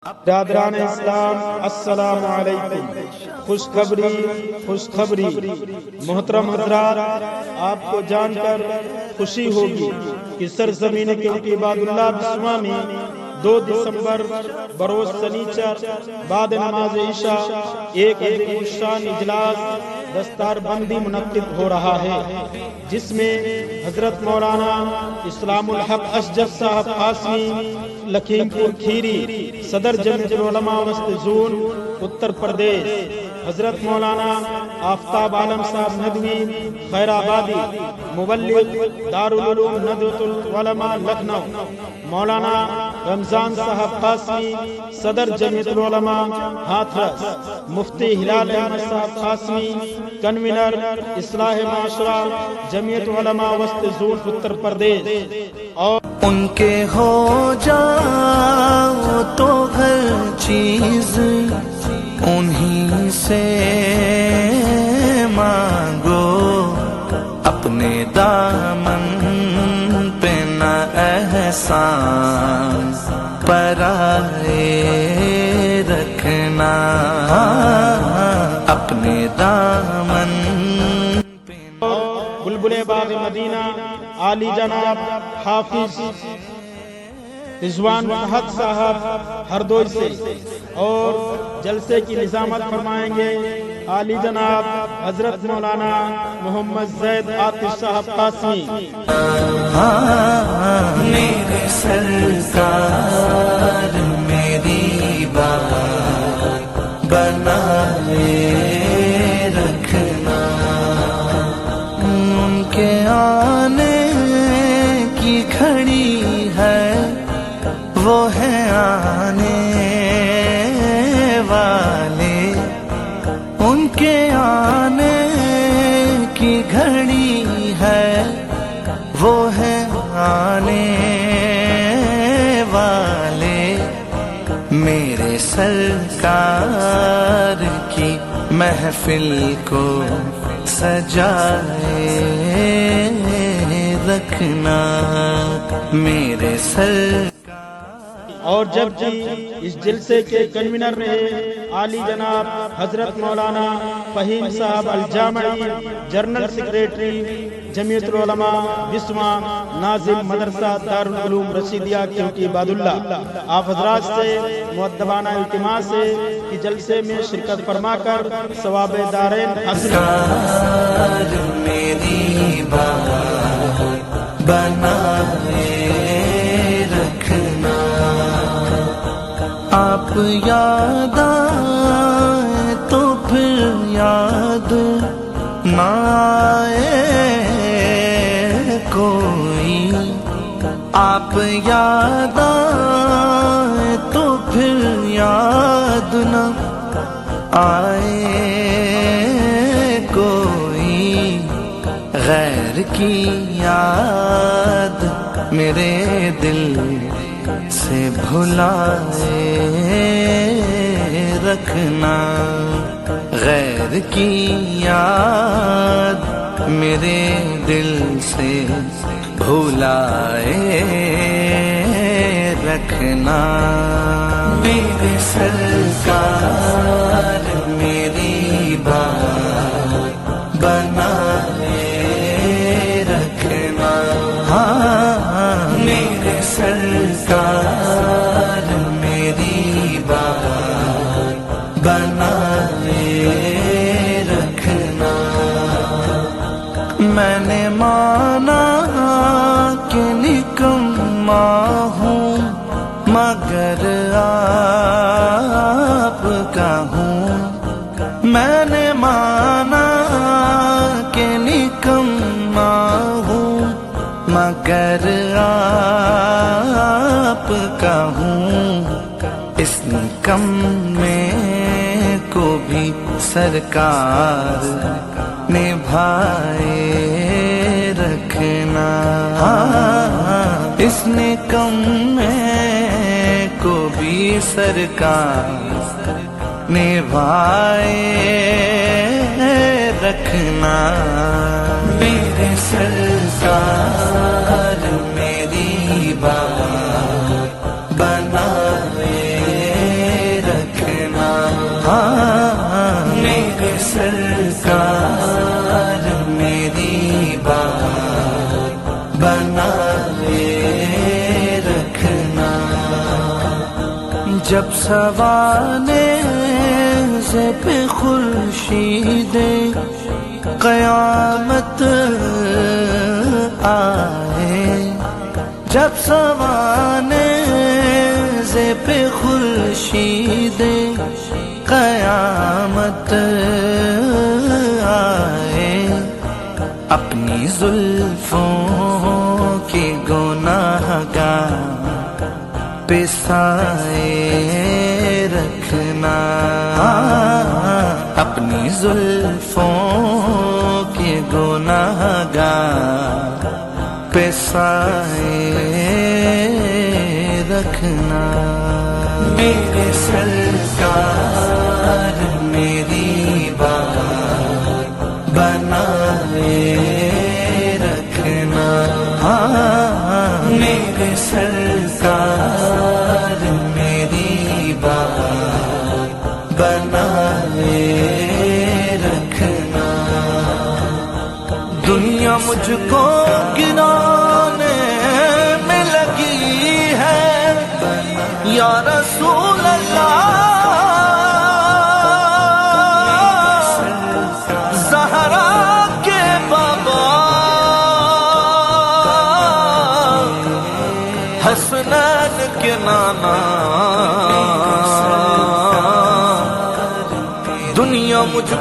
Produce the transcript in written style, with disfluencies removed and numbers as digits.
برادران اسلام السلام علیکم۔ خوشخبری محترم حضرات، آپ کو جان کر خوشی ہوگی کہ سرزمین کے عباد اللہ بسما میں 2 دسمبر بروز سنیچر بعد نماز عشاء ایک عظیم الشان اجلاس دستار بندی منعقد ہو رہا ہے، جس میں حضرت مولانا اسلام الحق اشجع صاحب قاسمی لکھیم پور کھیری صدر جمعیت العلماء وسط زون اتر پردیش، حضرت مولانا آفتاب عالم صاحب ندوی خیر آبادی مبلغ دارالعلوم ندوۃ العلماء لکھنؤ، مولانا رمضان صاحب قاسمی صدر جمعیت العلماء ہاتھرس، مفتی ہلال احمد صاحب قاسمی کنوینر اصلاح معاشرہ جمعیت علماء وسط زون اتر پردیش، اور ان کے ہو جاؤ تو ہر چیز انہی سے مانگو، اپنے دامن پہ نہ احسان پرائے رکھنا، اپنے دامن بلبل باغ مدینہ عالی جناب حافظ رضوان فہد صاحب ہردوئی سے، اور جلسے کی نظامت فرمائیں گے عالی جناب حضرت مولانا محمد زید عاطف صاحب قاسمی۔ میرے سرکار میری بات بنائے رکھنا، ان کے آنے کی گھڑی ہے، وہ ہے آنے والے، ان کے آنے کی گھڑی ہے، وہ ہے آنے والے، میرے سرکار کی محفل کو سجائے رکھنا، میرے سر۔ اور جبکہ اس جلسے کے کنوینر رہے عالی جناب حضرت مولانا فہیم صاحب الجامعی جنرل سیکریٹری جمعیت العلماء بسما ناظم مدرسہ دارالعلوم رشیدیہ کیونکہ عباد اللہ، آپ حضرات سے مؤدبانہ التماس ہے کہ جلسے میں شرکت فرما کر ثواب دارین حاصل میری بات بنائے رکھنا، آپ یاد آئے تو پھر یاد نہ آئے کوئی، آپ یاد آئے تو پھر یاد نہ آئے کوئی، غیر کی یاد میرے دل سے بھلائے رکھنا، غیر کی یاد میرے دل سے بھلائے رکھنا، میرے سرکار میری بات بنائے رکھنا، میرے سرکار میری بات بنائے رکھنا، میں نے مانا کہ نکما ہوں مگر آپ کا ہوں، میں نے مانا کہ نکما ہوں مگر آپ کا ہوں، اس نکمے کو بھی سرکار نبھائے رکھنا، اس نکمے کو بھی سرکار نبھائے رکھنا، میرے سرکار میری بات بنائے جب سوانے سے پہ خورشید قیامت آئے، جب سوانے سے پہ خورشید قیامت آئے، اپنی زلفوں کے گناہگار پہ سائے رکھنا، اپنی زلفوں کے گناہگار پہ سائے رکھنا، میرے سرکار میری بات بنائے رکھنا، میرے سرکار میری بات بنائے رکھنا، دنیا مجھ کو گرانے میں لگی ہے یا رسول اللہ، زہرا کے بابا حسنین کے نانا، دنیا مجھ کو